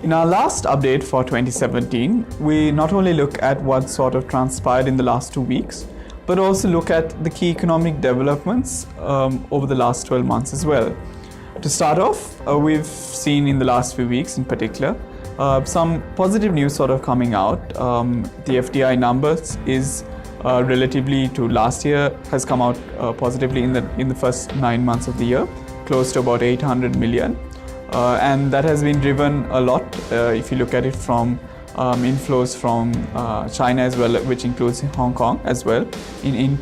In our last update for 2017, we not only look at what sort of transpired in the last 2 weeks, but also look at the key economic developments over the last 12 months as well. To start off, we've seen in the last few weeks in particular, some positive news sort of coming out. The FDI numbers is relatively to last year has come out positively in the first 9 months of the year, close to about 800 million. And that has been driven a lot if you look at it from inflows from China as well, which includes Hong Kong as well in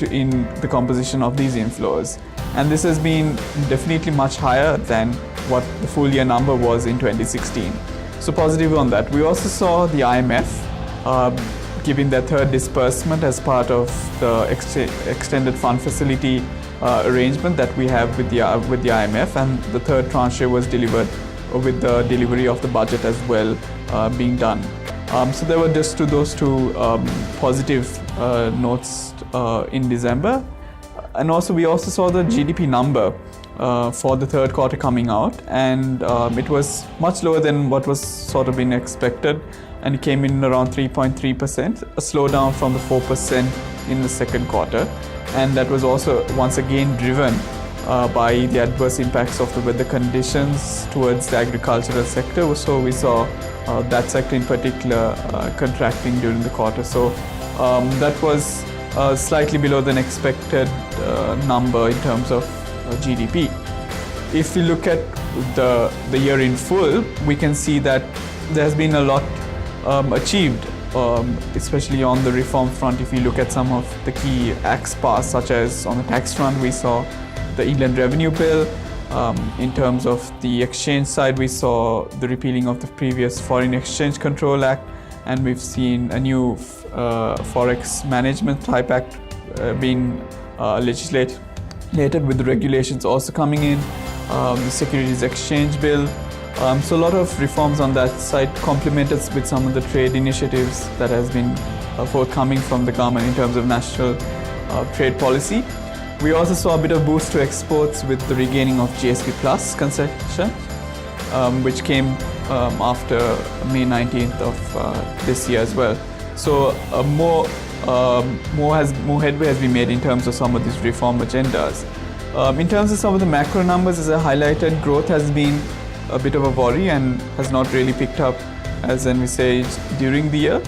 the composition of these inflows. And this has been definitely much higher than what the full year number was in 2016. So positive on that. We also saw the IMF giving their third disbursement as part of the extended fund facility arrangement that we have with the IMF, and the third tranche was delivered with the delivery of the budget as well being done. So there were just those two positive notes in December. And also we also saw the GDP number for the third quarter coming out, and it was much lower than what was sort of been expected, and it came in around 3.3%, a slowdown from the 4% in the second quarter. And that was also once again driven by the adverse impacts of the weather conditions towards the agricultural sector. So we saw that sector in particular contracting during the quarter. So that was slightly below than expected number in terms of GDP. If we look at the year in full, we can see that there has been a lot achieved, especially on the reform front. If you look at some of the key acts passed, such as on the tax front, we saw the Inland Revenue Bill. In terms of the exchange side, we saw the repealing of the previous Foreign Exchange Control Act, and we've seen a new Forex Management Type Act being legislated with the regulations also coming in, the Securities Exchange Bill. So a lot of reforms on that side, complemented with some of the trade initiatives that has been forthcoming from the government in terms of national trade policy. We also saw a bit of boost to exports with the regaining of GSP Plus concession, which came after May 19th of this year as well. So more headway has been made in terms of some of these reform agendas. In terms of some of the macro numbers, as I highlighted, growth has been a bit of a worry and has not really picked up as envisaged during the year.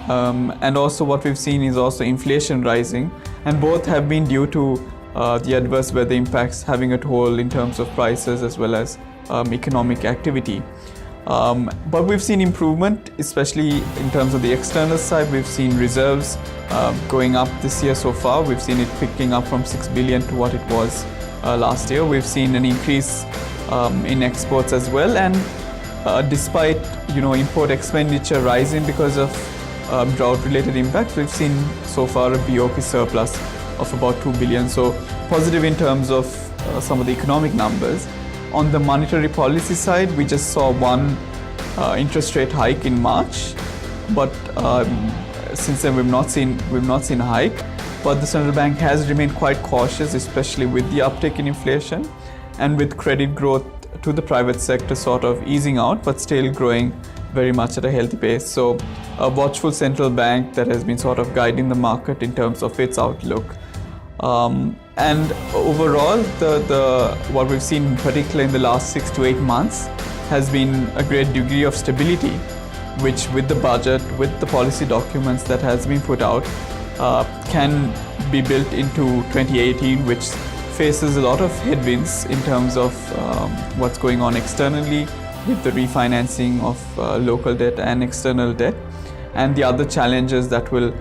And also what we've seen is also inflation rising, and both have been due to the adverse weather impacts having a toll in terms of prices as well as economic activity. But we've seen improvement, especially in terms of the external side. We've seen reserves going up this year so far. We've seen it picking up from 6 billion to what it was last year. We've seen an increase in exports as well, and despite import expenditure rising because of drought-related impacts, we've seen so far a BOP surplus of about 2 billion. So positive in terms of some of the economic numbers. On the monetary policy side, we just saw one interest rate hike in March, but since then we've not seen a hike. But the central bank has remained quite cautious, especially with the uptick in inflation and with credit growth to the private sector sort of easing out, but still growing very much at a healthy pace. So a watchful central bank that has been sort of guiding the market in terms of its outlook. And overall, what we've seen, particularly in the last 6 to 8 months, has been a great degree of stability, which with the budget, with the policy documents that has been put out, can be built into 2018, which faces a lot of headwinds in terms of what's going on externally with the refinancing of local debt and external debt, and the other challenges that will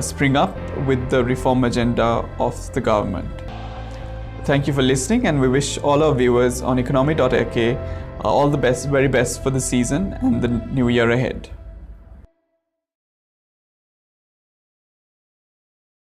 spring up with the reform agenda of the government. Thank you for listening, and we wish all our viewers on Economy.lk all the best, very best for the season and the new year ahead.